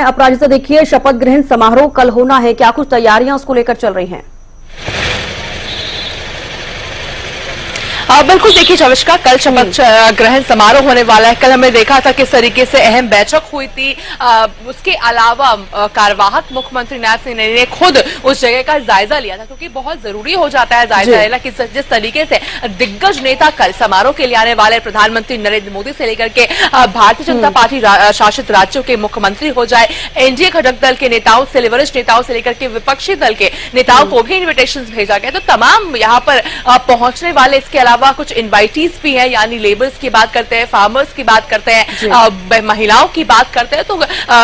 हैं। अपराजिता, देखिए शपथ ग्रहण समारोह कल होना है, क्या कुछ तैयारियां उसको लेकर चल रही हैं? बिल्कुल, देखिए चविष्का, कल शपथ ग्रहण समारोह होने वाला है। कल हमने देखा था किस तरीके से अहम बैठक हुई थी। उसके अलावा कार्यवाहक मुख्यमंत्री नायब सिंह ने खुद उस जगह का जायजा लिया था, क्योंकि बहुत जरूरी हो जाता है जायजा लेना कि जिस तरीके से दिग्गज नेता कल समारोह के लिए आने वाले प्रधानमंत्री नरेंद्र मोदी से लेकर के भारतीय जनता पार्टी शासित राज्यों के मुख्यमंत्री हो जाए, एनडीए घटक दल के नेताओं से, वरिष्ठ नेताओं से लेकर के विपक्षी दल के नेताओं को भी इन्विटेशन भेजा गया। तो तमाम यहाँ पर पहुंचने वाले, इसके अलावा कुछ इनवाइटीज भी हैं, यानी लेबर्स की बात करते हैं, फार्मर्स की बात करते हैं, महिलाओं की बात करते हैं, तो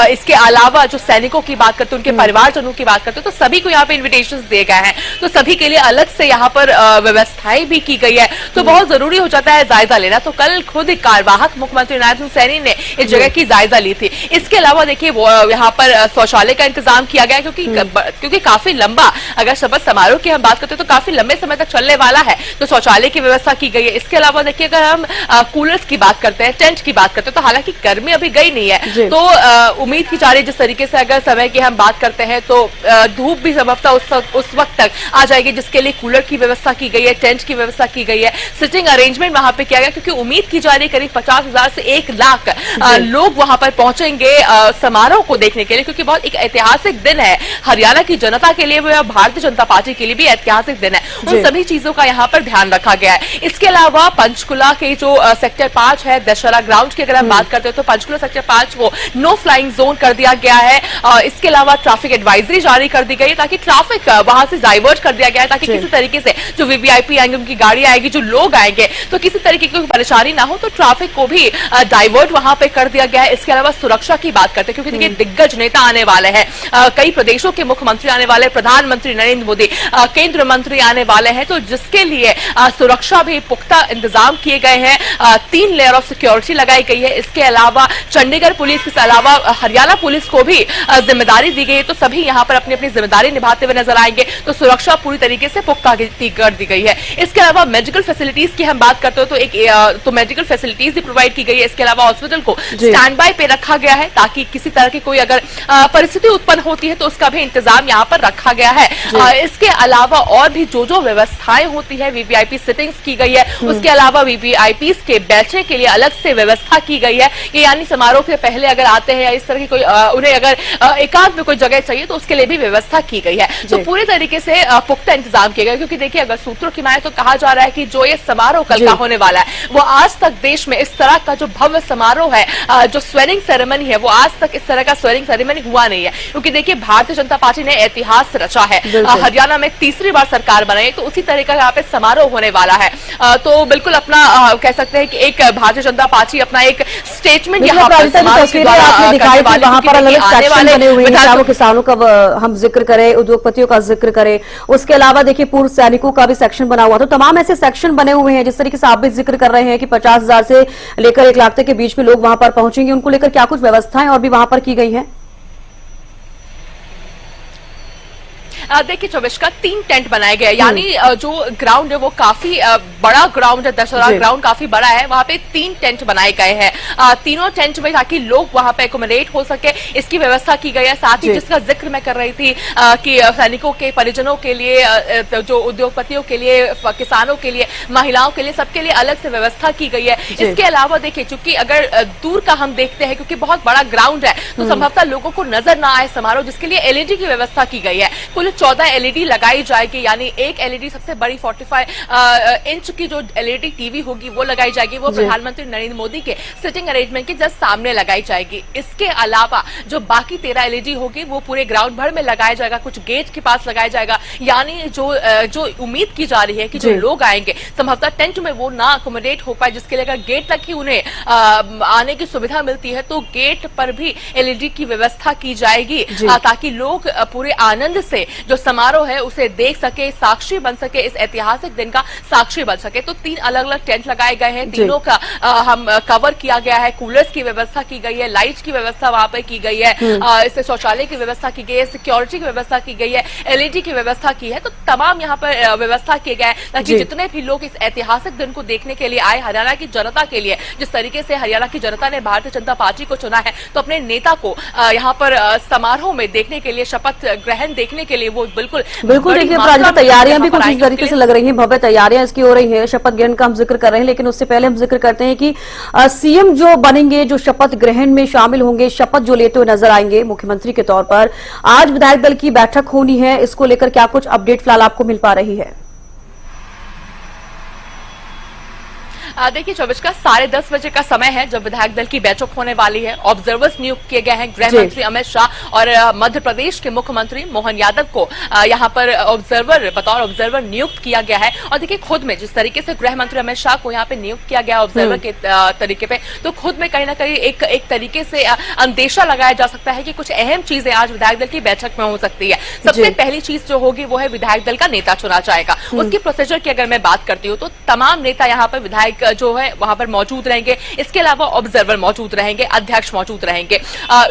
इसके अलावा जो सैनिकों की बात करते हैं, उनके परिवारजनों की बात करते हैं, तो सभी को यहाँ पे इन्विटेशंस दिए गए हैं। तो सभी के लिए अलग से यहाँ पर व्यवस्थाएं भी की गई है। तो बहुत जरूरी हो जाता है जायजा लेना। तो कल खुद कार्यवाहक मुख्यमंत्री नायब सिंह सैनी ने इस जगह की जायजा ली थी। इसके अलावा देखिए यहाँ पर शौचालय का इंतजाम किया गया, क्योंकि काफी लंबा, अगर शपथ समारोह की हम बात करते हैं तो काफी लंबे समय तक चलने वाला है, तो शौचालय की व्यवस्था की गई है। इसके अलावा देखिए अगर हम कूलर्स की बात करते हैं, टेंट की बात करते हैं, तो हालांकि गर्मी अभी गई नहीं है, तो उम्मीद की जा रही है जिस तरीके से अगर समय की हम बात करते हैं तो धूप भी संभवतः उस वक्त तक आ जाएगी, जिसके लिए कूलर की व्यवस्था की गई है, टेंट की व्यवस्था की गई है, सिटिंग अरेंजमेंट वहां पे किया गया, क्योंकि उम्मीद की जा रही है करीब 50,000 से 1 लाख लोग वहां पर पहुंचेंगे समारोह को देखने के लिए, क्योंकि बहुत एक ऐतिहासिक दिन है हरियाणा की जनता के लिए, भारतीय जनता पार्टी के लिए भी ऐतिहासिक दिन है। उन सभी चीजों का यहाँ पर ध्यान रखा गया है। इसके अलावा पंचकुला के जो सेक्टर 5 है, दशहरा ग्राउंड की अगर हम बात करते हैं, तो पंचकुला सेक्टर 5 को नो फ्लाइंग जोन कर दिया गया है। इसके अलावा ट्रैफिक एडवाइजरी जारी कर दी गई है, ताकि ट्रैफिक वहां से डाइवर्ट कर दिया गया है, ताकि किसी तरीके से जो वीवीआईपी आएंगे, उनकी गाड़ी आएगी, जो लोग आएंगे, तो किसी तरीके की परेशानी ना हो, तो ट्रैफिक को भी डाइवर्ट वहां पे कर दिया गया है। इसके अलावा सुरक्षा की बात करते हैं, क्योंकि देखिए दिग्गज नेता आने वाले हैं, कई प्रदेशों के मुख्यमंत्री आने वाले, प्रधानमंत्री नरेंद्र मोदी, केंद्र मंत्री आने वाले हैं, तो जिसके लिए सुरक्षा भी पुख्ता इंतजाम किए गए हैं। 3 लेयर ऑफ सिक्योरिटी लगाई गई है। इसके अलावा चंडीगढ़ पुलिस के अलावा हरियाणा पुलिस को भी जिम्मेदारी दी गई है, तो सभी यहाँ पर अपनी अपनी जिम्मेदारी निभाते हुए नजर आएंगे। तो सुरक्षा पूरी तरीके से पुख्ता कर दी गई है। इसके अलावा मेडिकल फैसिलिटीज की हम बात करते हो तो मेडिकल फैसिलिटीज भी प्रोवाइड की गई है। इसके अलावा हॉस्पिटल को स्टैंड बाय पे रखा गया है, ताकि किसी तरह की कोई अगर परिस्थिति उत्पन्न होती है तो उसका भी इंतजाम यहाँ पर रखा गया है। इसके अलावा और भी जो व्यवस्थाएं होती है, वीवीआईपी सिटिंग्स की गई है, उसके अलावा वीवीआईपी के बैठने के लिए अलग से व्यवस्था की गई है, कि यानी समारोह से पहले अगर आते हैं या इस तरह की कोई उन्हें अगर एकांत में कोई जगह चाहिए तो उसके लिए भी व्यवस्था की गई है। तो पूरे तरीके से पुख्ता इंतजाम किए गए, क्योंकि देखिए अगर सूत्रों की माने तो कहा जा रहा है कि जो ये समारोह कल का होने वाला है, वो आज तक देश में इस तरह का जो भव्य समारोह है, जो स्वेरिंग सेरेमनी है, वो आज तक इस तरह का स्वेरिंग सेरेमनी हुआ नहीं है। क्योंकि देखिए भारतीय जनता पार्टी ने इतिहास रचा है, हरियाणा में तीसरी बार सरकार बनाई, तो उसी तरह का यहाँ पे समारोह होने वाला है। तो बिल्कुल अपना कह सकते हैं कि एक भारतीय जनता पार्टी अपना एक स्टेटमेंट यहाँ पर किसानों का हम जिक्र करें, उद्योगपतियों का जिक्र करें, उसके अलावा देखिए पूर्व सैनिकों का भी सेक्शन बना हुआ, तो तमाम ऐसे सेक्शन बने हुए हैं। जिस तरीके से आप भी जिक्र कर रहे हैं कि 50,000 से लेकर 1 लाख तक के बीच में लोग वहां पर पहुंचेंगे, उनको लेकर क्या कुछ व्यवस्थाएं और भी वहां पर की गई है? देखिए चविष्का, 3 टेंट बनाए गए, यानी जो ग्राउंड है वो काफी बड़ा ग्राउंड है, दशहरा ग्राउंड काफी बड़ा है, वहां पे 3 टेंट बनाए गए हैं। तीनों टेंट में ताकि लोग वहां पे एकोमोडेट हो सके, इसकी व्यवस्था की गई है। साथ ही जिसका जिक्र मैं कर रही थी कि सैनिकों के परिजनों के लिए, जो उद्योगपतियों के लिए, किसानों के लिए, महिलाओं के लिए, सबके लिए अलग से व्यवस्था की गई है। इसके अलावा देखिए, चूंकि अगर दूर का हम देखते हैं, क्योंकि बहुत बड़ा ग्राउंड है, तो संभवतः लोगों को नजर ना आए समारोह, जिसके लिए एलईडी की व्यवस्था की गई है। कुल 14 एलईडी लगाई जाएगी, यानी एक एलईडी सबसे बड़ी 45 इंच की जो एलईडी टीवी होगी वो लगाई जाएगी, वो प्रधानमंत्री नरेंद्र मोदी के सिटिंग अरेंजमेंट के जस्ट सामने लगाई जाएगी। इसके अलावा जो बाकी 13 एलईडी होगी वो पूरे ग्राउंड भर में लगाया जाएगा, कुछ गेट के पास लगाया जाएगा, यानी जो उम्मीद की जा रही है कि जो लोग आएंगे संभवतः टेंट में वो ना अकोमोडेट हो पाए, जिसके लिए अगर गेट तक ही उन्हें आने की सुविधा मिलती है तो गेट पर भी एलईडी की व्यवस्था की जाएगी, ताकि लोग पूरे आनंद से जो समारोह है उसे देख सके, साक्षी बन सके, इस ऐतिहासिक दिन का साक्षी बन सके। तो 3 अलग अलग टेंट लगाए गए हैं, तीनों का हम कवर किया गया है, कूलर्स की व्यवस्था की गई है, लाइट्स की व्यवस्था वहां पर की गई है, इससे शौचालय की व्यवस्था की गई है, सिक्योरिटी की व्यवस्था की गई है, एलईडी की व्यवस्था की है। तो तमाम यहाँ पर व्यवस्था किए गए हैं ताकि जितने भी लोग इस ऐतिहासिक दिन को देखने के लिए आए, हरियाणा की जनता के लिए, जिस तरीके से हरियाणा की जनता ने भारतीय जनता पार्टी को चुना है, तो अपने नेता को यहाँ पर समारोह में देखने के लिए, शपथ ग्रहण देखने के लिए वो बिल्कुल देखिए प्राजिता, तैयारियां भी कुछ इस तरीके से लग रही हैं, भव्य तैयारियां इसकी हो रही हैं, शपथ ग्रहण का हम जिक्र कर रहे हैं। लेकिन उससे पहले हम जिक्र करते हैं कि सीएम जो बनेंगे, जो शपथ ग्रहण में शामिल होंगे, शपथ जो लेते हुए नजर आएंगे मुख्यमंत्री के तौर पर, आज विधायक दल की बैठक होनी है, इसको लेकर क्या कुछ अपडेट फिलहाल आपको मिल पा रही है? देखिए 24 का 10:30 बजे का समय है जब विधायक दल की बैठक होने वाली है। ऑब्जर्वर्स नियुक्त किए गए हैं, गृह मंत्री अमित शाह और मध्य प्रदेश के मुख्यमंत्री मोहन यादव को यहां पर बतौर ऑब्जर्वर नियुक्त किया गया है। और देखिए खुद में जिस तरीके से गृह मंत्री अमित शाह को यहां पे नियुक्त किया गया ऑब्जर्वर के तरीके पे, तो खुद में कहीं ना कहीं एक तरीके से अंदेशा लगाया जा सकता है कि कुछ अहम चीजें आज विधायक दल की बैठक में हो सकती है। सबसे पहली चीज जो होगी वो है विधायक दल का नेता चुना जाएगा। उसकी प्रोसीजर की अगर मैं बात करती हूँ तो तमाम नेता यहाँ पर विधायक जो है वहां पर मौजूद रहेंगे। इसके अलावा ऑब्जर्वर मौजूद रहेंगे, अध्यक्ष मौजूद रहेंगे।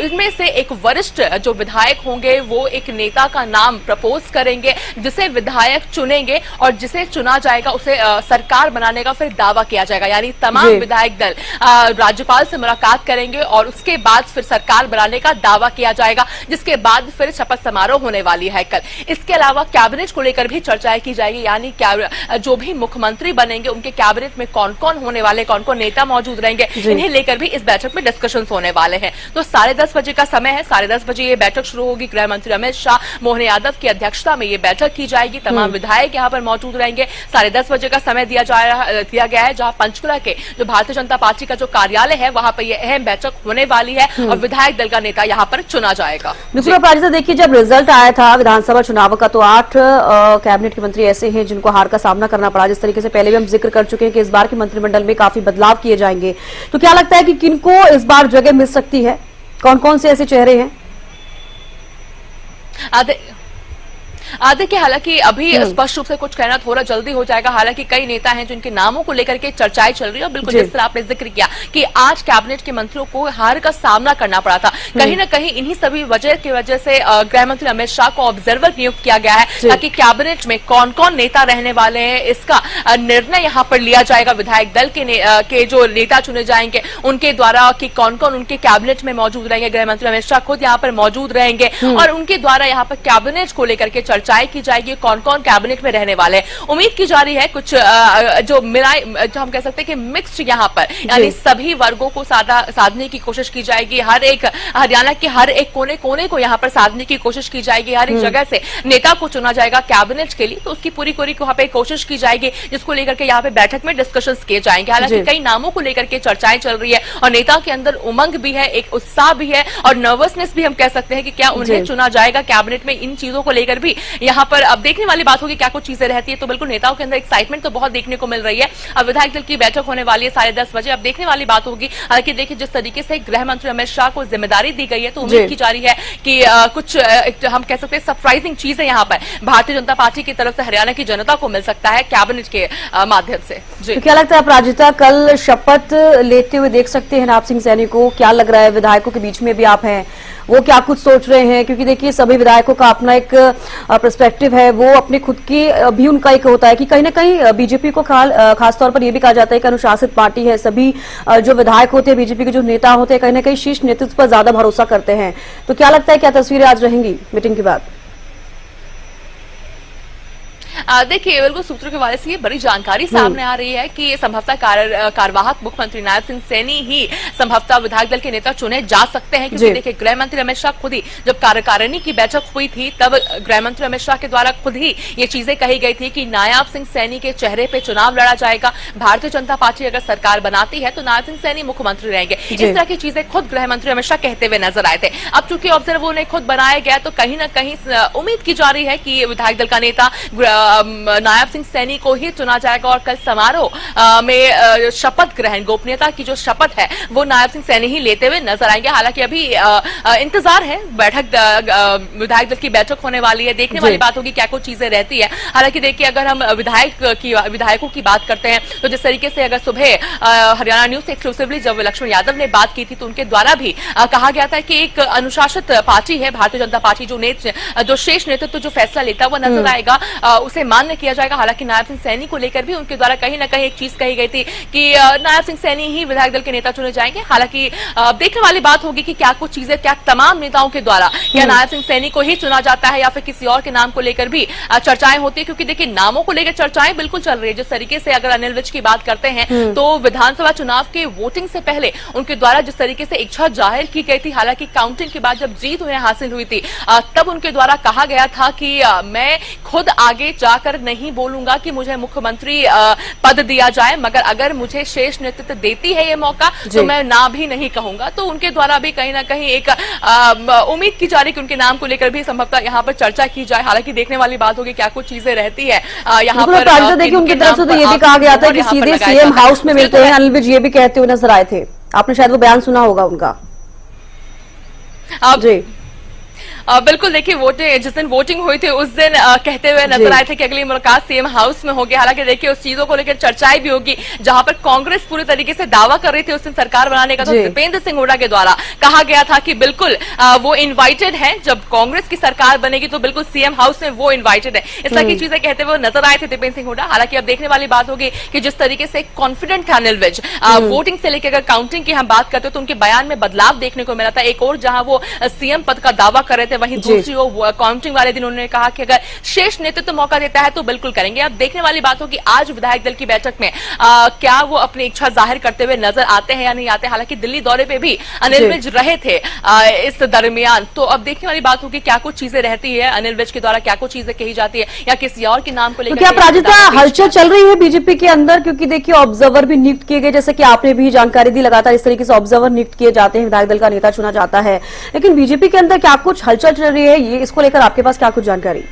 इनमें से एक वरिष्ठ जो विधायक होंगे वो एक नेता का नाम प्रपोज करेंगे, जिसे विधायक चुनेंगे और जिसे चुना जाएगा उसे सरकार बनाने का फिर दावा किया जाएगा। यानी तमाम विधायक दल राज्यपाल से मुलाकात करेंगे और उसके बाद फिर सरकार बनाने का दावा किया जाएगा, जिसके बाद फिर शपथ समारोह होने वाली है कल। इसके अलावा कैबिनेट को लेकर भी चर्चाएं की जाएगी, यानी जो भी मुख्यमंत्री बनेंगे उनके कैबिनेट में कौन कौन होने वाले, कौन कौन नेता मौजूद रहेंगे, इन्हें लेकर भी इस बैठक में डिस्कशंस होने वाले हैं। तो 10:30 बजे का समय है, 10:30 बजे ये बैठक शुरू होगी। गृह मंत्री अमित शाह, मोहन यादव की अध्यक्षता में ये बैठक की जाएगी। तमाम विधायक यहाँ पर मौजूद रहेंगे। 10:30 बजे का समय दिया गया है, जहां पंचकुला के जो भारतीय जनता पार्टी का जो कार्यालय है वहां पर यह अहम बैठक होने वाली है और विधायक दल का नेता यहाँ पर चुना जाएगा। देखिए जब रिजल्ट आया था विधानसभा चुनाव का तो 8 कैबिनेट के मंत्री ऐसे हैं जिनको हार का सामना करना पड़ा। जिस तरीके से पहले भी हम जिक्र कर चुके हैं कि इस बार के मंत्रिमंडल में काफी बदलाव किए जाएंगे, तो क्या लगता है कि किनको इस बार जगह मिल सकती है? कौन कौन से ऐसे चेहरे हैं? देखिए हालांकि अभी स्पष्ट रूप से कुछ कहना थोड़ा जल्दी हो जाएगा। हालांकि कई नेता हैं जिनके नामों को लेकर के चर्चाएं चल रही है और बिल्कुल जिस तरह आपने जिक्र किया कि आज कैबिनेट के मंत्रियों को हार का सामना करना पड़ा था, कहीं ना कहीं इन्हीं सभी वजह से गृह मंत्री अमित शाह को ऑब्जर्वर नियुक्त किया गया है ताकि कैबिनेट में कौन कौन नेता रहने वाले हैं इसका निर्णय यहाँ पर लिया जाएगा। विधायक दल के जो नेता चुने जाएंगे उनके द्वारा कि कौन कौन उनके कैबिनेट में मौजूद रहेंगे। गृह मंत्री अमित शाह खुद यहाँ पर मौजूद रहेंगे और उनके द्वारा यहाँ पर कैबिनेट को लेकर के चर्चाएं की जाएगी, कौन कौन कैबिनेट में रहने वाले हैं। उम्मीद की जा रही है कुछ जो हम कह सकते हैं कि मिक्स्ड यहाँ पर, यानी सभी वर्गों को साधने की कोशिश की जाएगी। हर एक हरियाणा के हर एक कोने कोने को यहाँ पर साधने की कोशिश की जाएगी। हर एक जगह से नेता को चुना जाएगा कैबिनेट के लिए, तो उसकी पूरी वहाँ पे कोशिश की जाएगी, जिसको लेकर के यहाँ पे बैठक में डिस्कशंस किए जाएंगे। हालांकि कई नामों को लेकर के चर्चाएं चल रही है और नेता के अंदर उमंग भी है, एक उत्साह भी है और नर्वसनेस भी हम कह सकते हैं कि क्या उन्हें चुना जाएगा कैबिनेट में। इन चीजों को लेकर भी यहाँ पर अब देखने वाली बात होगी क्या कुछ चीजें रहती है। तो बिल्कुल नेताओं के अंदर एक्साइटमेंट तो बहुत देखने को मिल रही है। अब विधायक दल की बैठक होने वाली है 10:30 बजे, अब देखने वाली बात होगी। हालांकि देखिए जिस तरीके से गृह मंत्री अमित शाह को जिम्मेदारी दी गई है तो उम्मीद की जा रही है कि कुछ हम कह सकते हैं सरप्राइजिंग चीजें यहाँ पर भारतीय जनता पार्टी की तरफ से हरियाणा की जनता को मिल सकता है कैबिनेट के माध्यम से। तो क्या लगता है अपराजिता, कल शपथ लेते हुए देख सकते हैं नायब सिंह सैनी को? क्या लग रहा है, विधायकों के बीच में भी आप हैं, वो क्या कुछ सोच रहे हैं? क्योंकि देखिए सभी विधायकों का अपना एक पर्सपेक्टिव है, वो अपने खुद की भी उनका एक होता है कि कहीं ना कहीं बीजेपी को खासतौर पर यह भी कहा जाता है कि अनुशासित पार्टी है। सभी जो विधायक होते हैं, बीजेपी के जो नेता होते हैं, कहीं ना कहीं शीर्ष नेतृत्व पर ज्यादा भरोसा करते हैं। तो क्या लगता है क्या तस्वीरें आज रहेंगी मीटिंग के बाद? देखिए बिल्कुल सूत्रों के हवाले से ये बड़ी जानकारी सामने आ रही है कि संभवतः कार्यवाहक मुख्यमंत्री नायब सिंह सैनी ही संभवतः विधायक दल के नेता चुने जा सकते हैं। क्योंकि देखिए गृह मंत्री अमित शाह खुद ही जब कार्यकारिणी की बैठक हुई थी तब गृह मंत्री अमित शाह के द्वारा खुद ही ये चीजें कही गई थी कि नायब सिंह सैनी के चेहरे पे चुनाव लड़ा जाएगा। भारतीय जनता पार्टी अगर सरकार बनाती है तो नायब सिंह सैनी मुख्यमंत्री रहेंगे। इस तरह की चीजें खुद गृह मंत्री अमित शाह कहते हुए नजर आए थे। अब चूंकि ऑब्जर्वर ने खुद बनाया गया तो कहीं ना कहीं उम्मीद की जा रही है कि विधायक दल का नेता नायब सिंह सैनी को ही चुना जाएगा और कल समारोह में शपथ ग्रहण, गोपनीयता की जो शपथ है वो नायब सिंह सैनी ही लेते हुए नजर आएंगे। हालांकि अभी इंतजार है, बैठक विधायक दल की बैठक होने वाली है, देखने वाली बात होगी क्या कुछ चीजें रहती है। हालांकि देखिए, अगर हम विधायकों की बात करते हैं तो जिस तरीके से अगर सुबह हरियाणा न्यूज से एक्सक्लूसिवली जब लक्ष्मण यादव ने बात की थी तो उनके द्वारा भी कहा गया था कि एक अनुशासित पार्टी है भारतीय जनता पार्टी, जो शेष नेतृत्व जो फैसला लेता है वो नजर आएगा, उसे मान्य किया जाएगा। हालांकि नायब सिंह सैनी को लेकर भी उनके द्वारा कहीं ना कहीं एक चीज कही गई थी कि नायब सिंह सैनी ही विधायक दल के नेता चुने जाएंगे। हालांकि देखने वाली बात होगी कि क्या कुछ चीजें, क्या तमाम नेताओं के द्वारा क्या नायब सिंह सैनी को ही चुना जाता है या फिर किसी और के नाम को लेकर भी चर्चाएं होती है। क्योंकि देखिए, नामों को लेकर चर्चाएं बिल्कुल चल रही है। जिस तरीके से अगर अनिल विज की बात करते हैं तो विधानसभा चुनाव के वोटिंग से पहले उनके द्वारा जिस तरीके से इच्छा जाहिर की गई थी, हालांकि काउंटिंग के बाद जब जीत उन्हें हासिल हुई थी तब उनके द्वारा कहा गया था कि मैं खुद आगे जाकर नहीं बोलूंगा कि मुझे मुख्यमंत्री पद दिया जाए, मगर अगर मुझे शेष नेतृत्व देती है ये मौका तो मैं ना भी नहीं कहूंगा। तो उनके द्वारा भी कहीं ना कहीं एक उम्मीद की जा रही कि उनके नाम को लेकर भी संभवतः यहाँ पर चर्चा की जाए। हालांकि देखने वाली बात होगी क्या कुछ चीजें रहती है यहाँ पर। देखिए, उनकी तरफ से तो ये भी कहा गया था कि सीधे सीएम हाउस में मिलते हैं। अनिल विज ये भी कहते हुए नजर आए थे, आपने शायद वो बयान सुना होगा उनका। जी बिल्कुल, देखिए जिस दिन वोटिंग हुई थी उस दिन कहते हुए नजर आए थे कि अगली मुलाकात सीएम हाउस में होगी। हालांकि देखिए, उस चीजों को लेकर चर्चाएं भी होगी जहां पर कांग्रेस पूरी तरीके से दावा कर रही थी उस दिन सरकार बनाने का। तो दीपेंद्र सिंह हुड्डा के द्वारा कहा गया था कि बिल्कुल वो इन्वाइटेड है, जब कांग्रेस की सरकार बनेगी तो बिल्कुल सीएम हाउस में वो इन्वाइटेड है। इस तरह की चीजें कहते हुए नजर आए थे दीपेंद्र सिंह हुड्डा। हालांकि अब देखने वाली बात होगी कि जिस तरीके से कॉन्फिडेंट थे अनिल विज वोटिंग से लेकर, अगर काउंटिंग की हम बात करते तो उनके बयान में बदलाव देखने को मिला था। एक और जहां वो सीएम पद का दावा कर रहे थे, वहीं दूसरी ओर काउंटिंग वाले दिन उन्होंने कहा कि अगर शेष नेतृत्व मौका देता है तो बिल्कुल करेंगे। अब देखने वाली बात हो कि आज विधायक दल की बैठक में क्या वो अपनी इच्छा जाहिर करते हुए नजर आते हैं या नहीं आते। हालांकि दिल्ली दौरे पे भी अनिल विज रहे थे इस दरमियान, तो अब देखने वाली बात होगी क्या कुछ चीजें रहती है, अनिल विज के द्वारा क्या कुछ चीजें कही जाती है या किसी और के नाम को लेकर। क्या प्राजिता हलचल चल रही है बीजेपी के अंदर? क्योंकि देखिए, ऑब्जर्वर भी नियुक्त किए गए, जैसे कि आपने भी जानकारी दी, लगातार इस तरीके से ऑब्जर्वर नियुक्त किए जाते हैं, विधायक दल का नेता चुना जाता है, लेकिन बीजेपी के अंदर क्या कुछ हलचल चल रही है, ये इसको लेकर आपके पास क्या कुछ जानकारी?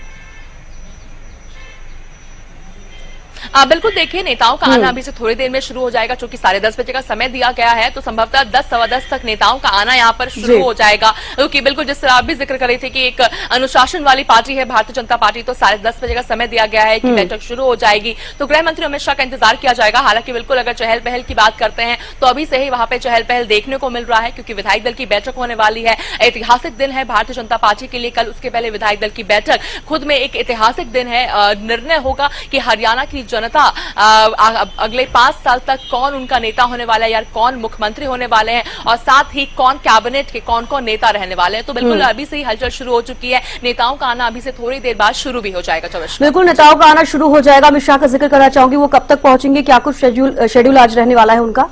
बिल्कुल, देखिए, नेताओं का आना अभी से थोड़ी देर में शुरू हो जाएगा, क्योंकि 10:30 बजे का समय दिया गया है। तो संभवतः 10 सवा 10 तक नेताओं का आना यहाँ पर शुरू हो जाएगा। क्योंकि बिल्कुल जिस तरह आप भी जिक्र कर रही थी कि एक अनुशासन वाली पार्टी है भारतीय जनता पार्टी, तो 10:30 बजे का समय दिया गया है कि बैठक शुरू हो जाएगी। तो गृह मंत्री अमित शाह का इंतजार किया जाएगा। हालांकि बिल्कुल अगर चहल पहल की बात करते हैं तो अभी से ही वहां पर चहल पहल देखने को मिल रहा है, क्योंकि विधायक दल की बैठक होने वाली है। ऐतिहासिक दिन है भारतीय जनता पार्टी के लिए कल, उसके पहले विधायक दल की बैठक खुद में एक ऐतिहासिक दिन है। निर्णय होगा कि हरियाणा की जनता अगले 5 साल तक कौन उनका नेता होने वाला है या कौन मुख्यमंत्री होने वाले हैं, और साथ ही कौन कैबिनेट के कौन कौन नेता रहने वाले हैं। तो बिल्कुल अभी से ही हलचल शुरू हो चुकी है। नेताओं का आना अभी से थोड़ी देर बाद शुरू भी हो जाएगा। बिल्कुल, नेताओं का आना शुरू हो जाएगा। अमित शाह का जिक्र करना चाहूंगी, वो कब तक पहुंचेंगे, क्या कुछ शेड्यूल आज रहने वाला है उनका?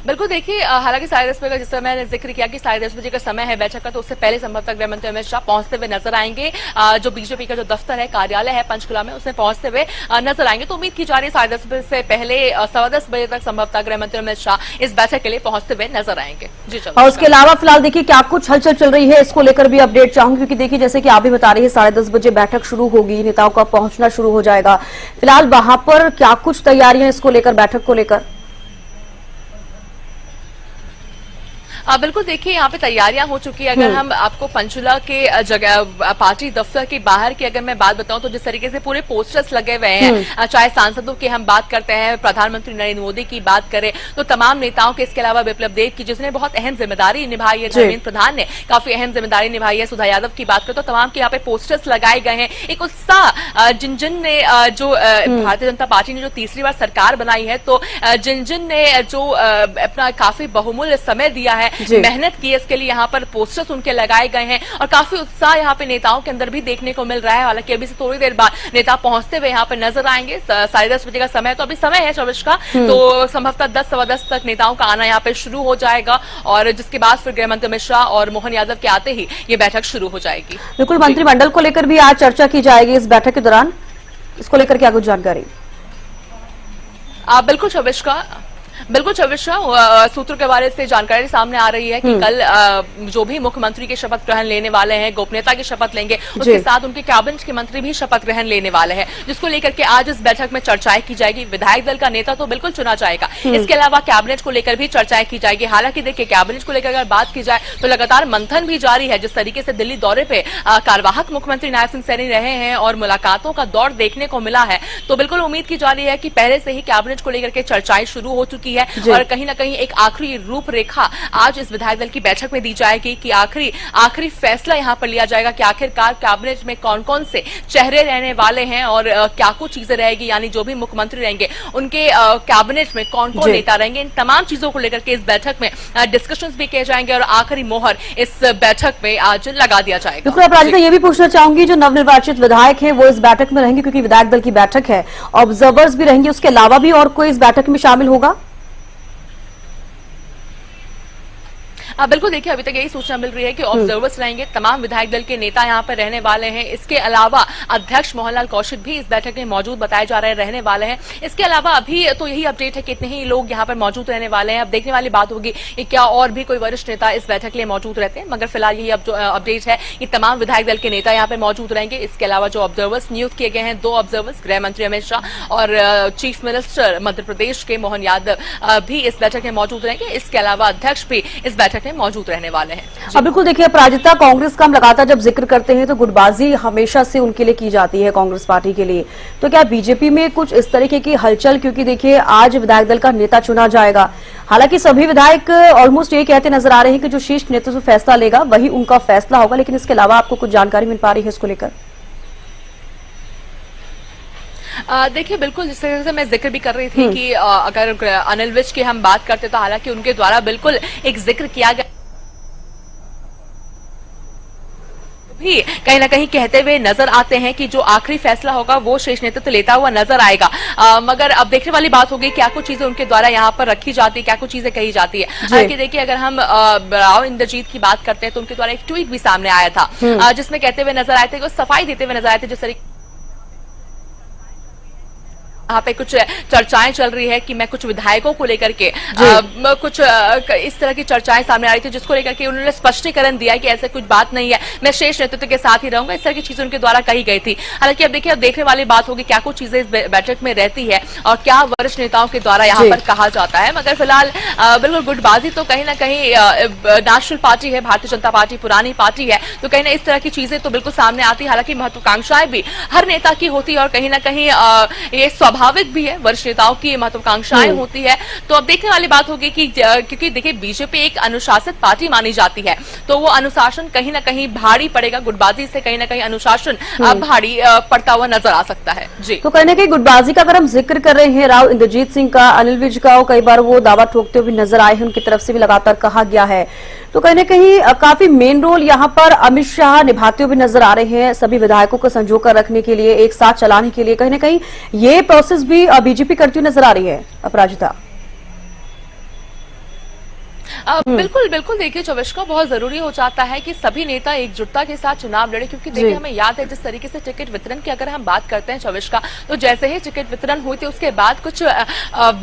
बिल्कुल, देखिए, हालांकि 10:30 बजे का जिस समय मैंने जिक्र किया कि 10:30 बजे का समय है बैठक का, तो उससे पहले संभवतः गृह मंत्री अमित शाह पहुंचते हुए नजर आएंगे। जो बीजेपी का जो दफ्तर है, कार्यालय है पंचकुला में, उसमें पहुंचते हुए नजर आएंगे। तो उम्मीद की जा रही है 10:30 बजे से पहले 10:15 बजे तक संभवतः गृह मंत्री अमित शाह इस बैठक के लिए पहुंचते हुए नजर आएंगे। जी, चलो। और उसके अलावा फिलहाल देखिए क्या कुछ हलचल चल रही है, इसको लेकर भी अपडेट चाहूंगी, क्योंकि देखिए जैसे कि आप भी बता रही है 10:30 बजे बैठक शुरू होगी, नेताओं का पहुंचना शुरू हो जाएगा। फिलहाल वहां पर क्या कुछ तैयारियां इसको लेकर, बैठक को लेकर? बिल्कुल, देखिए, यहाँ पे तैयारियां हो चुकी है। अगर हम आपको पंचकुला के जगह पार्टी दफ्तर के बाहर की अगर मैं बात बताऊं तो जिस तरीके से पूरे पोस्टर्स लगे हुए हैं, चाहे सांसदों की हम बात करते हैं, प्रधानमंत्री नरेंद्र मोदी की बात करें तो तमाम नेताओं के, इसके अलावा विप्लव देव की जिसने बहुत अहम जिम्मेदारी निभाई है, धर्मेंद्र प्रधान ने काफी अहम जिम्मेदारी निभाई है, सुधा यादव की बात करें तो तमाम के यहाँ पे पोस्टर्स लगाए गए हैं। एक उत्साह जिन ने जो भारतीय जनता पार्टी ने जो तीसरी बार सरकार बनाई है, तो जिन ने जो अपना काफी बहुमूल्य समय दिया है, मेहनत की, इसके लिए यहाँ पर पोस्टर्स उनके लगाए गए हैं और काफी उत्साह यहाँ पे नेताओं के अंदर भी देखने को मिल रहा है। हालांकि अभी से थोड़ी देर बाद नेता पहुंचते हुए यहाँ पर नजर आएंगे। 10:30 बजे का समय, तो अभी समय है 24 का, तो संभवतः 10 सवा 10 तक नेताओं का आना यहाँ पे शुरू हो जाएगा और जिसके बाद फिर गृह मंत्री अमित शाह और मोहन यादव के आते ही ये बैठक शुरू हो जाएगी। बिल्कुल, मंत्रिमंडल को लेकर भी आज चर्चा की जाएगी इस बैठक के दौरान, इसको लेकर क्या कुछ जानकारी? बिल्कुल, 24 का बिल्कुल चविश्रा, सूत्रों के बारे से जानकारी सामने आ रही है कि कल जो भी मुख्यमंत्री के शपथ ग्रहण लेने वाले हैं, गोपनीयता की शपथ लेंगे, उसके साथ उनके कैबिनेट के मंत्री भी शपथ ग्रहण लेने वाले हैं, जिसको लेकर के आज इस बैठक में चर्चाएं की जाएगी। विधायक दल का नेता तो बिल्कुल चुना जाएगा, इसके अलावा कैबिनेट को लेकर भी चर्चाएं की जाएगी। हालांकि देखिए, कैबिनेट को लेकर अगर बात की जाए तो लगातार मंथन भी जारी है। जिस तरीके से दिल्ली दौरे पे कार्यवाहक मुख्यमंत्री नायब सिंह सैनी रहे हैं और मुलाकातों का दौर देखने को मिला है, तो बिल्कुल उम्मीद की जा रही है कि पहले से ही कैबिनेट को लेकर के चर्चाएं शुरू हो चुकी है और कहीं न कहीं एक आखिरी रूपरेखा आज इस विधायक दल की बैठक में दी जाएगी कि आखिरी फैसला यहां पर लिया जाएगा कि आखिरकार कैबिनेट में कौन कौन से चेहरे रहने वाले हैं और क्या कुछ चीजें रहेगी, यानी जो भी मुख्यमंत्री रहेंगे उनके कैबिनेट में कौन कौन नेता रहेंगे। इन तमाम चीजों को लेकर के इस बैठक में डिस्कशंस भी किए जाएंगे और आखिरी मोहर इस बैठक में आज लगा दिया जाएगा। बिल्कुल, अपराजिता ये भी पूछना चाहूंगी, जो नवनिर्वाचित विधायक हैं वो इस बैठक में रहेंगे क्योंकि विधायक दल की बैठक है, ऑब्जर्वर्स भी रहेंगे, उसके अलावा भी और कोई इस बैठक में शामिल होगा? बिल्कुल, देखिए अभी तक यही सूचना मिल रही है कि ऑब्जर्वर्स रहेंगे, तमाम विधायक दल के नेता यहां पर रहने वाले हैं। इसके अलावा अध्यक्ष मोहनलाल कौशिक भी इस बैठक में मौजूद बताए जा रहे हैं, रहने वाले हैं। इसके अलावा अभी तो यही अपडेट है कि इतने ही लोग यहां पर मौजूद रहने वाले हैं। अब देखने वाली बात होगी कि क्या और भी कोई वरिष्ठ नेता इस बैठक के लिए मौजूद रहते हैं, मगर फिलहाल यही अपडेट है कि तमाम विधायक दल के नेता यहाँ पर मौजूद रहेंगे। इसके अलावा जो ऑब्जर्वर्स नियुक्त किए गए हैं, 2 ऑब्जर्वर्स, गृह मंत्री अमित शाह और चीफ मिनिस्टर मध्य प्रदेश के मोहन यादव भी इस बैठक में मौजूद रहेंगे। इसके अलावा अध्यक्ष भी इस बैठक में मौजूद रहने वाले हैं। अब बिल्कुल देखिए अपराजिता, कांग्रेस का हम लगातार जब जिक्र करते हैं तो गुटबाजी हमेशा से उनके लिए की जाती है, कांग्रेस पार्टी के लिए। तो क्या बीजेपी में कुछ इस तरीके की हलचल, क्योंकि देखिए आज विधायक दल का नेता चुना जाएगा, हालांकि सभी विधायक ऑलमोस्ट ये कहते नजर आ रहे हैं कि जो शीर्ष नेतृत्व फैसला लेगा वही उनका फैसला होगा, लेकिन इसके अलावा आपको कुछ जानकारी मिल पा रही है इसको लेकर? देखिए बिल्कुल, जिस तरह से मैं जिक्र भी कर रही थी कि अगर अनिल विज की हम बात करते तो हालांकि उनके द्वारा बिल्कुल एक जिक्र किया गया भी कहीं ना कहीं कहते हुए नजर आते हैं कि जो आखिरी फैसला होगा वो शीर्ष नेतृत्व लेता हुआ नजर आएगा। मगर अब देखने वाली बात होगी क्या कुछ चीजें उनके द्वारा यहाँ पर रखी जाती है, क्या कुछ चीजें कही जाती है। हालांकि देखिए, अगर हम राव इंद्रजीत की बात करते हैं तो उनके द्वारा एक ट्वीट भी सामने आया था जिसमें कहते हुए नजर आए थे, वो सफाई देते हुए नजर आए थे जिस तरीके यहाँ पे कुछ चर्चाएं चल रही है कि मैं कुछ विधायकों को लेकर के कुछ इस तरह की चर्चाएं सामने आ रही थी, जिसको लेकर के उन्होंने स्पष्टीकरण दिया कि ऐसा कुछ बात नहीं है, मैं शीर्ष नेतृत्व के साथ ही रहूंगा। इस तरह की चीजें उनके द्वारा कही गई थी। हालांकि अब देखिए, अब देखने वाली बात होगी क्या कुछ चीजें इस बैठक में रहती है और क्या वरिष्ठ नेताओं के द्वारा यहाँ पर कहा जाता है। मगर फिलहाल बिल्कुल गुटबाजी तो कहीं ना कहीं नेशनल पार्टी है, भारतीय जनता पार्टी पुरानी पार्टी है, तो कहीं ना इस तरह की चीजें तो बिल्कुल सामने आती है। हालांकि महत्वाकांक्षाएं भी हर नेता की होती है और कहीं ना कहीं ये स्वाभाविक भी है, वरिष्ठ नेताओं की महत्वाकांक्षाएं होती है। तो अब देखने वाली बात होगी कि क्योंकि देखिए बीजेपी एक अनुशासित पार्टी मानी जाती है, तो वो अनुशासन कहीं ना कहीं भारी पड़ेगा। गुटबाजी से कहीं ना कहीं अनुशासन भारी पड़ता हुआ नजर आ सकता है। जी, तो कहीं ना कहीं गुटबाजी का अगर हम जिक्र कर रहे हैं, राव इंद्रजीत सिंह का, अनिल विज का, कई बार वो दावा ठोकते हुए नजर आए हैं, उनकी तरफ से भी लगातार कहा गया है। तो कहीं ना कहीं काफी मेन रोल यहाँ पर अमित शाह निभाते हुए नजर आ रहे हैं, सभी विधायकों को संजो कर रखने के लिए, एक साथ चलाने के लिए। कहीं ना कहीं ये प्रोसेस भी बीजेपी करती हुई नजर आ रही है अपराजिता। बिल्कुल बिल्कुल, देखिए चविष्का, बहुत जरूरी हो जाता है कि सभी नेता एकजुटता के साथ चुनाव लड़े, क्योंकि देखिए हमें याद है जिस तरीके से टिकट वितरण की अगर हम बात करते हैं चविष्का, तो जैसे ही टिकट वितरण हुई थी उसके बाद कुछ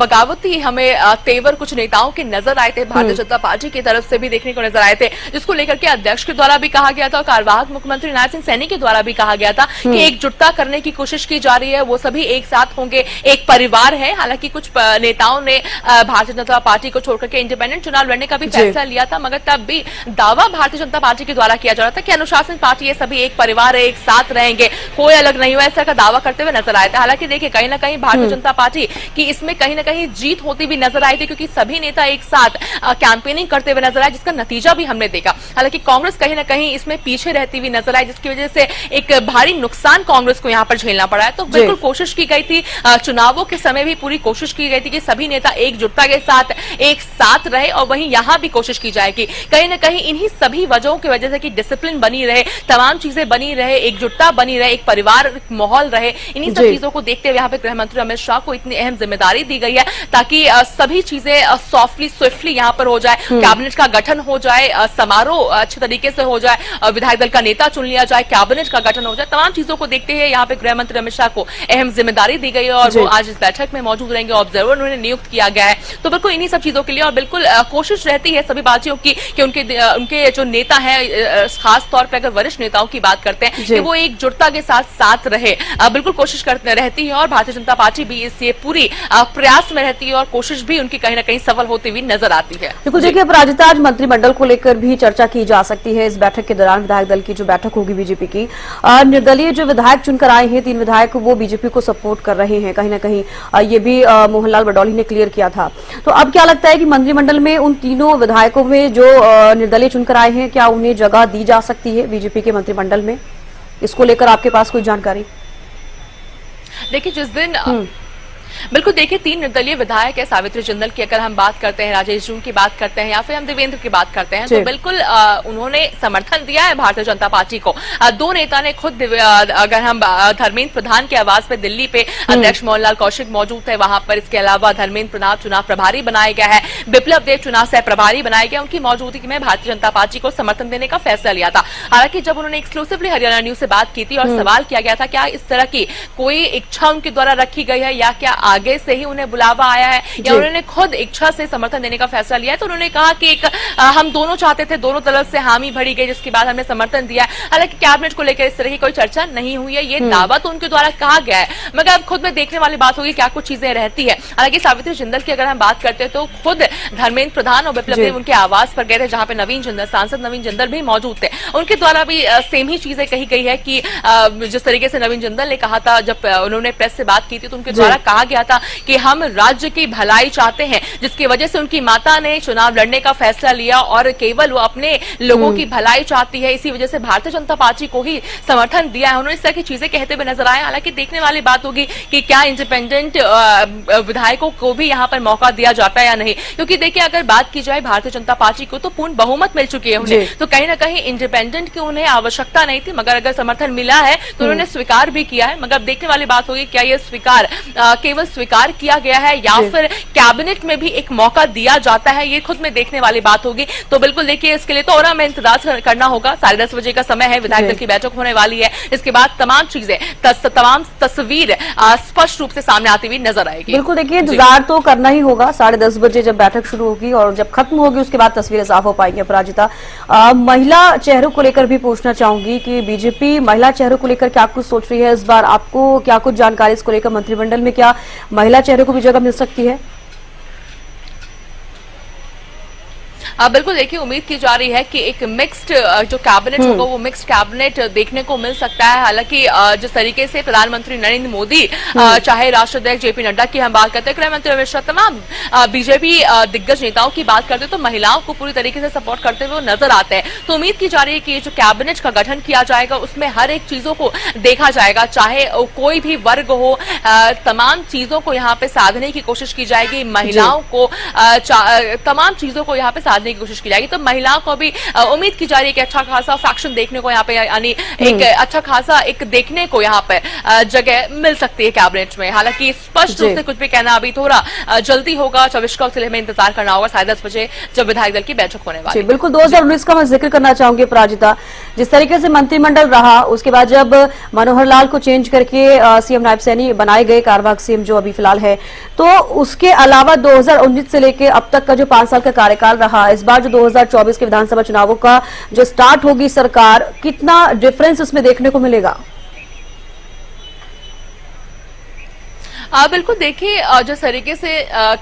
बगावती हमें तेवर कुछ नेताओं के नजर आए थे, भारतीय जनता पार्टी की तरफ से भी देखने को नजर आए थे, जिसको लेकर के अध्यक्ष के द्वारा भी कहा गया था और कार्यवाहक मुख्यमंत्री नायब सिंह सैनी के द्वारा भी कहा गया था कि एकजुटता करने की कोशिश की जा रही है, वो सभी एक साथ होंगे, एक परिवार है। हालांकि कुछ नेताओं ने भारतीय जनता पार्टी को छोड़कर के इंडिपेंडेंट चुनाव लड़ने का भी फैसला लिया था, मगर तब भी दावा भारतीय जनता पार्टी के द्वारा किया जा रहा था कि अनुशासन पार्टी है, सभी एक परिवार है, एक साथ रहेंगे, कोई अलग नहीं हुआ, ऐसा का दावा करते हुए नजर आया था। हालांकि देखिए कहीं ना कहीं भारतीय जनता पार्टी की इसमें कहीं ना कहीं जीत होती भी नजर आई थी, क्योंकि सभी नेता एक साथ कैंपेनिंग करते हुए नजर आए, जिसका नतीजा भी हमने देखा। हालांकि कांग्रेस कहीं ना कहीं इसमें पीछे रहती हुई नजर आई, जिसकी वजह से एक भारी नुकसान कांग्रेस को यहाँ पर झेलना पड़ा है। तो बिल्कुल कोशिश की गई थी, चुनावों के समय भी पूरी कोशिश की गई थी कि सभी नेता एकजुटता के साथ एक साथ रहे और वहीं यहाँ भी कोशिश की जाएगी। कहीं ना कहीं इन्हीं सभी वजहों की वजह से कि डिसिप्लिन बनी रहे, तमाम चीजें बनी रहे, एकजुटता बनी रहे, एक परिवार माहौल रहे, इन्हीं सब चीजों को देखते हुए यहाँ पे गृह मंत्री अमित शाह को इतनी अहम जिम्मेदारी दी गई है ताकि सभी चीजें सॉफ्टली स्विफ्टली यहाँ पर हो जाए, कैबिनेट का गठन हो जाए, समारोह अच्छे तरीके से हो जाए, विधायक दल का नेता चुन लिया जाए, कैबिनेट का गठन हो जाए। तमाम चीजों को देखते हुए यहाँ पे गृह मंत्री अमित शाह को अहम जिम्मेदारी दी गई है और वो आज इस बैठक में मौजूद रहेंगे। ऑब्जर्वर उन्हें नियुक्त किया गया है, तो बिल्कुल इन्हीं सब चीजों के लिए और बिल्कुल कोशिश रहती है सभी बातचीयों की कि उनके जो नेता है, खास तौर पर अगर वरिष्ठ नेताओं की बात करते हैं, कि वो एकजुटता के साथ रहे, बिल्कुल कोशिश करते रहती है और भारतीय जनता पार्टी भी इससे पूरी प्रयास में रहती है और कोशिश भी उनकी कहीं ना कहीं सफल होती हुई नजर आती है। बिल्कुल देखिए अपराजिता, आज मंत्रिमंडल को लेकर भी चर्चा की जा सकती है इस बैठक के दौरान। विधायक दल की जो बैठक होगी बीजेपी की, निर्दलीय जो विधायक चुनकर आए हैं 3 विधायक, वो बीजेपी को सपोर्ट कर रहे हैं कहीं ना कहीं, ये भी मोहनलाल बडौली ने क्लियर किया था। तो अब क्या लगता है कि मंत्रिमंडल में उन तीनों विधायकों में जो निर्दलीय चुनकर आए हैं, क्या उन्हें जगह दी जा सकती है बीजेपी के मंत्रिमंडल में? इसको लेकर आपके पास कोई जानकारी? देखिए जिस दिन बिल्कुल देखिए 3 निर्दलीय विधायक है, सावित्री जिंदल की अगर हम बात करते हैं, राजेश जून की बात करते हैं या फिर हम देवेंद्र की बात करते हैं, तो बिल्कुल उन्होंने समर्थन दिया है भारतीय जनता पार्टी को। 2 नेता ने खुद, अगर हम धर्मेंद्र प्रधान के आवाज पे दिल्ली पे अध्यक्ष मोहनलाल कौशिक मौजूद थे वहां पर, इसके अलावा धर्मेंद्र प्रधान चुनाव प्रभारी बनाया गया है, बिप्लब देव चुनाव सह प्रभारी बनाया गया, उनकी मौजूदगी में भारतीय जनता पार्टी को समर्थन देने का फैसला लिया था। हालांकि जब उन्होंने एक्सक्लूसिवली हरियाणा न्यूज से बात की थी और सवाल किया गया था क्या इस तरह की कोई इच्छा उनके द्वारा रखी गई है या क्या आगे से ही उन्हें बुलावा आया है या उन्होंने खुद इच्छा से समर्थन देने का फैसला लिया है, तो उन्होंने कहा कि हम दोनों चाहते थे, दोनों तरफ से हामी भरी गई जिसके बाद हमने समर्थन दिया है। हालांकि कैबिनेट को लेकर इस तरह की कोई चर्चा नहीं हुई है, ये दावा तो उनके द्वारा कहा गया है, मगर अब खुद में देखने वाली बात होगी क्या कुछ चीजें रहती है। हालांकि सावित्री जिंदल की अगर हम बात करते हैं तो खुद धर्मेंद्र प्रधान और बिप्लब देव उनके आवास पर गए थे जहां पे नवीन जिंदल, सांसद नवीन जिंदल भी मौजूद थे। उनके द्वारा भी सेम ही चीजें कही गई है कि जिस तरीके से नवीन जिंदल ने कहा था जब उन्होंने प्रेस से बात की थी, तो उनके द्वारा कहा गया था कि हम राज्य की भलाई चाहते हैं, जिसकी वजह से उनकी माता ने चुनाव लड़ने का फैसला लिया और केवल वो अपने लोगों की भलाई चाहती है, इसी वजह से भारतीय जनता पार्टी को ही समर्थन दिया है। उन्होंने इस तरह की चीजें कहते हुए नजर आए। हालांकि देखने वाली बात होगी कि क्या इंडिपेंडेंट विधायकों को भी यहाँ पर मौका दिया जाता है या नहीं, क्योंकि देखिए अगर बात की जाए भारतीय जनता पार्टी को तो पूर्ण बहुमत मिल चुकी है उन्हें, तो कहीं ना कहीं इंडिपेंडेंट की उन्हें आवश्यकता नहीं थी, मगर अगर समर्थन मिला है तो उन्होंने स्वीकार भी किया है। मगर देखने वाली बात होगी क्या ये स्वीकार केवल स्वीकार किया गया है या फिर कैबिनेट में भी एक मौका दिया जाता है, ये खुद में देखने वाली बात होगी। तो बिल्कुल देखिए इसके लिए तो और हमें इंतजार करना होगा। 10:30 बजे का समय है, विधायक दल की बैठक होने वाली है, इसके बाद तमाम चीजें तमाम तस्वीर स्पष्ट रूप से सामने आती हुई नजर आएगी। बिल्कुल देखिए इंतजार तो करना ही होगा, 10:30 बजे जब बैठक शुरू होगी और जब खत्म होगी उसके बाद तस्वीरें साफ हो पाएंगी। अपराजिता, महिला चेहरों को लेकर भी पूछना चाहूंगी कि बीजेपी महिला चेहरों को लेकर क्या कुछ सोच रही है इस बार? आपको क्या कुछ जानकारी इसको लेकर? मंत्रिमंडल में क्या महिला चेहरों को भी जगह मिल सकती है? बिल्कुल देखिए उम्मीद की जा रही है कि एक मिक्स्ड जो कैबिनेट होगा वो मिक्स्ड कैबिनेट देखने को मिल सकता है। हालांकि जिस तरीके से प्रधानमंत्री नरेंद्र मोदी, चाहे राष्ट्राध्यक्ष जेपी नड्डा की हम बात करते हैं, गृह मंत्री अमित शाह, तमाम बीजेपी दिग्गज नेताओं की बात करते हैं, तो महिलाओं को पूरी तरीके से सपोर्ट करते हुए नजर आते हैं। तो उम्मीद की जा रही है कि जो कैबिनेट का गठन किया जाएगा उसमें हर एक चीजों को देखा जाएगा, चाहे कोई भी वर्ग हो, तमाम चीजों को यहाँ पे साधने की कोशिश की जाएगी। महिलाओं को तमाम चीजों को यहाँ पे साधने की कोशिश की जाएगी। तो महिलाओं को भी उम्मीद की जा रही है कि अच्छा खासा फैक्शन देखने को यहाँ पे, यानी एक अच्छा खासा एक देखने को यहाँ पे जगह मिल सकती है कैबिनेट में। हालांकि स्पष्ट रूप से कुछ भी कहना अभी थोड़ा जल्दी होगा। 24 को हमें इंतजार करना होगा 10:30 बजे जब विधायक दल की बैठक होने वाली है। बिल्कुल 2019 का मैं जिक्र करना चाहूंगी अपराजिता, जिस तरीके से मंत्रिमंडल रहा उसके बाद जब मनोहर लाल को चेंज करके सीएम नायब सैनी बनाए गए, कार्यवाहक सीएम जो अभी फिलहाल है, तो उसके अलावा 2019 से लेकर अब तक का जो 5 साल का कार्यकाल रहा, इस बार जो 2024 के विधानसभा चुनावों का जो स्टार्ट होगी सरकार, कितना डिफरेंस इसमें देखने को मिलेगा? बिल्कुल देखिए जिस तरीके से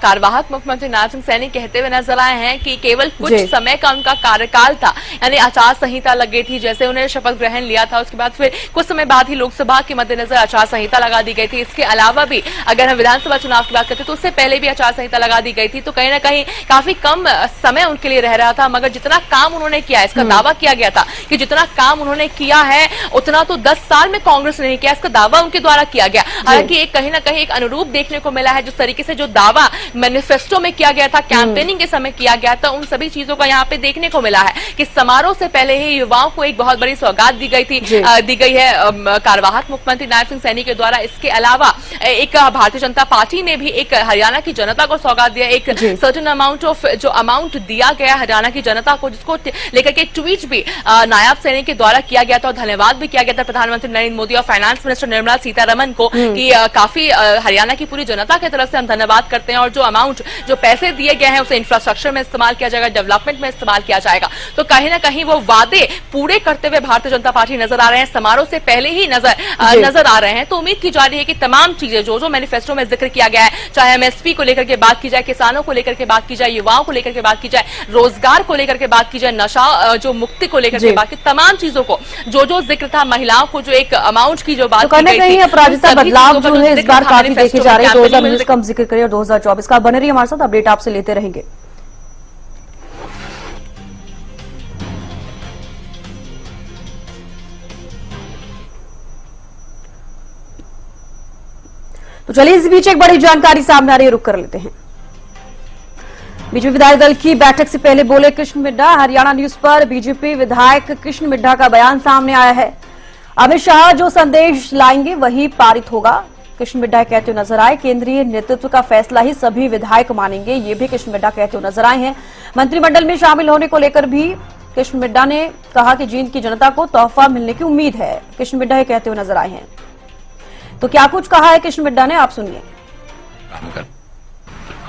कार्यवाहक मुख्यमंत्री नायब सिंह सैनी कहते हुए नजर आए हैं कि केवल कुछ समय का उनका कार्यकाल था, यानी आचार संहिता लग गई थी, जैसे उन्हें शपथ ग्रहण लिया था उसके बाद फिर कुछ समय बाद ही लोकसभा के मद्देनजर आचार संहिता लगा दी गई थी। इसके अलावा भी अगर हम विधानसभा चुनाव की बात करते तो उससे पहले भी आचार संहिता लगा दी गई थी। तो कहीं ना कहीं काफी कम समय उनके लिए रह रहा था, मगर जितना काम उन्होंने किया, इसका दावा किया गया था कि जितना काम उन्होंने किया है उतना तो 10 साल में कांग्रेस ने नहीं किया, इसका दावा उनके द्वारा किया गया। हालांकि एक कहीं ना कहीं एक अनुरूप देखने को मिला है। जिस तरीके से जो दावा मैनिफेस्टो में किया गया था, कैंपेनिंग के समय किया गया था, उन सभी चीजों का यहाँ पे देखने को मिला है कि समारोह से पहले ही युवाओं को एक बहुत बड़ी सौगात दी गई थी, दी गई है कार्यवाहक मुख्यमंत्री नायब सिंह सैनी के द्वारा। इसके अलावा एक भारतीय जनता पार्टी ने भी एक हरियाणा की जनता को सौगात दिया, एक सर्टेन अमाउंट ऑफ जो अमाउंट दिया गया हरियाणा की जनता को, जिसको लेकर के ट्वीट भी नायब सैनी के द्वारा किया गया था और धन्यवाद भी किया गया था प्रधानमंत्री नरेंद्र मोदी और फाइनेंस मिनिस्टर निर्मला सीतारमन को कि काफी हरियाणा की पूरी जनता की तरफ से हम धन्यवाद करते हैं और जो अमाउंट, जो पैसे दिए गए हैं उसे इंफ्रास्ट्रक्चर में इस्तेमाल किया जाएगा, डेवलपमेंट में इस्तेमाल किया जाएगा। तो कहीं ना कहीं वो वादे पूरे करते हुए भारतीय जनता पार्टी नजर आ रहे हैं, समारोह से पहले ही नजर आ रहे हैं। तो उम्मीद की जा रही है कि तमाम चीजें जो मैनिफेस्टो में जिक्र किया गया है, चाहे एमएसपी को लेकर के बात की जाए, किसानों को लेकर के बात की जाए, युवाओं को लेकर के बात की जाए, रोजगार को लेकर के बात की जाए, नशा जो मुक्ति को लेकर के बात की, तमाम चीजों को जो जिक्र था, महिलाओं को जो एक अमाउंट की जो बात की गई थी, अपराधिकता बदलाव जो है इस बार काफी देखे जा रहे हैं। 2019 का हम जिक्र करें और 2024 का। बने रहिए हमारे साथ, अपडेट आपसे लेते रहेंगे। तो चलिए इस बीच एक बड़ी जानकारी सामने आ रही है, रुक कर लेते हैं। बीजेपी विधायक दल की बैठक से पहले बोले कृष्ण मिड्ढा। हरियाणा न्यूज पर बीजेपी विधायक कृष्ण मिड्ढा का बयान सामने आया है। अमित शाह जो संदेश लाएंगे वही पारित होगा, कृष्ण मिड्ढा कहते हुए नजर आए। केंद्रीय नेतृत्व का फैसला ही सभी विधायक मानेंगे, ये भी कृष्ण मिड्ढा कहते हुए नजर आए हैं। मंत्रिमंडल में शामिल होने को लेकर भी कृष्ण मिड्ढा ने कहा कि जींद की जनता को तोहफा मिलने की उम्मीद है, कृष्ण मिड्ढा कहते हुए नजर आए हैं। तो क्या कुछ कहा है कृष्ण मिड्ढा ने, आप सुनिए।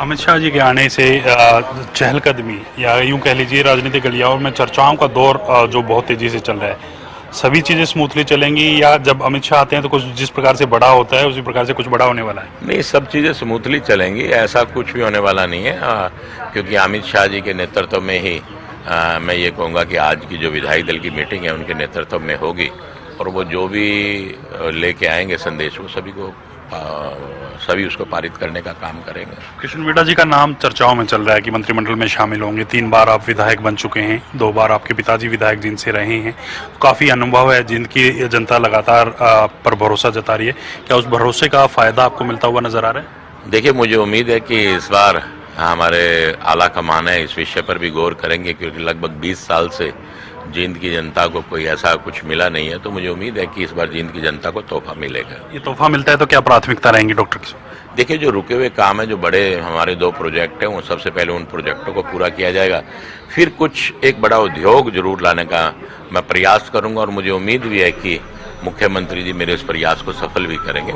अमित शाह जी के आने से चहलकदमी या यूं कह लीजिए राजनीतिक गलियारों में चर्चाओं का दौर जो बहुत तेजी से चल रहा है, सभी चीजें स्मूथली चलेंगी या जब अमित शाह आते हैं तो कुछ जिस प्रकार से बड़ा होता है उसी प्रकार से कुछ बड़ा होने वाला है? नहीं, सब चीज़ें स्मूथली चलेंगी, ऐसा कुछ भी होने वाला नहीं है, क्योंकि अमित शाह जी के नेतृत्व में ही मैं ये कहूँगा कि आज की जो विधायक दल की मीटिंग है उनके नेतृत्व में होगी और वो जो भी लेके आएंगे संदेश वो सभी उसको पारित करने का काम करेंगे। कृष्ण मिड्ढा जी का नाम चर्चाओं में चल रहा है कि मंत्रिमंडल में शामिल होंगे। 3 बार आप विधायक बन चुके हैं, 2 बार आपके पिताजी विधायक जींद से रहे हैं, काफी अनुभव है। जींद की जनता लगातार पर भरोसा जता रही है, क्या उस भरोसे का फायदा आपको मिलता हुआ नजर आ रहा है? देखिए, मुझे उम्मीद है कि इस बार हमारे आला कमान है इस विषय पर भी गौर करेंगे, क्योंकि लगभग 20 साल से जींद की जनता को कोई ऐसा कुछ मिला नहीं है। तो मुझे उम्मीद है कि इस बार जींद की जनता को तोहफा मिलेगा। ये तोहफा मिलता है तो क्या प्राथमिकता रहेंगी डॉक्टर की? देखिए, जो रुके हुए काम है, जो बड़े हमारे 2 प्रोजेक्ट हैं, वो सबसे पहले उन प्रोजेक्टों को पूरा किया जाएगा। फिर कुछ एक बड़ा उद्योग जरूर लाने का मैं प्रयास करूंगा और मुझे उम्मीद भी है कि मुख्यमंत्री जी मेरे इस प्रयास को सफल भी करेंगे।